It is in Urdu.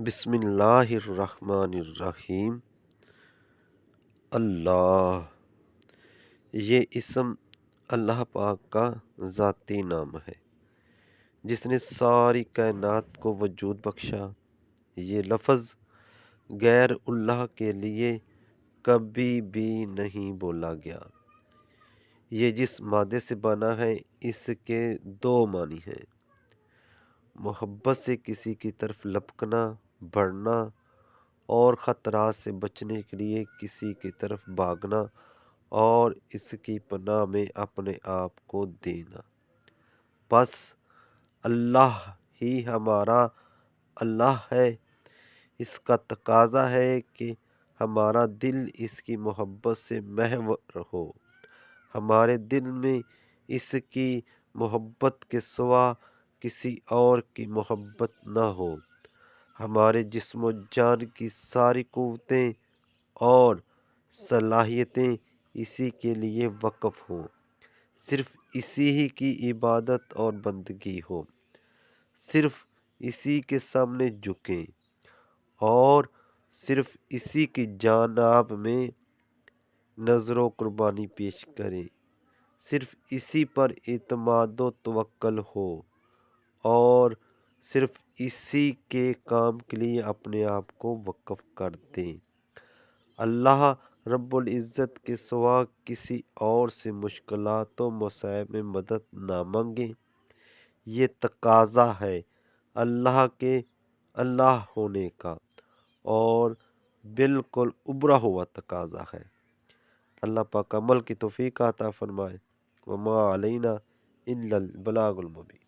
بسم اللہ الرحمن الرحیم۔ اللہ، یہ اسم اللہ پاک کا ذاتی نام ہے جس نے ساری کائنات کو وجود بخشا۔ یہ لفظ غیر اللہ کے لیے کبھی بھی نہیں بولا گیا۔ یہ جس مادے سے بنا ہے اس کے دو معنی ہیں: محبت سے کسی کی طرف لپکنا، بڑھنا، اور خطرات سے بچنے کے لیے کسی کی طرف بھاگنا اور اس کی پناہ میں اپنے آپ کو دینا۔ بس اللہ ہی ہمارا اللہ ہے۔ اس کا تقاضا ہے کہ ہمارا دل اس کی محبت سے محور ہو۔ ہمارے دل میں اس کی محبت کے سوا کسی اور کی محبت نہ ہو۔ ہمارے جسم و جان کی ساری قوتیں اور صلاحیتیں اسی کے لیے وقف ہوں۔ صرف اسی ہی کی عبادت اور بندگی ہو۔ صرف اسی کے سامنے جھکیں اور صرف اسی کی جانب میں نذر و قربانی پیش کریں۔ صرف اسی پر اعتماد و توکل ہو اور صرف اسی کے کام کے لیے اپنے آپ کو وقف کر دیں۔ اللہ رب العزت کے سوا کسی اور سے مشکلات و مسائل میں مدد نہ مانگیں۔ یہ تقاضا ہے اللہ کے اللہ ہونے کا، اور بالکل ابھرا ہوا تقاضا ہے۔ اللہ پاک عمل کی توفیق عطا فرمائے۔ وما علینا الا البلاغ المبین۔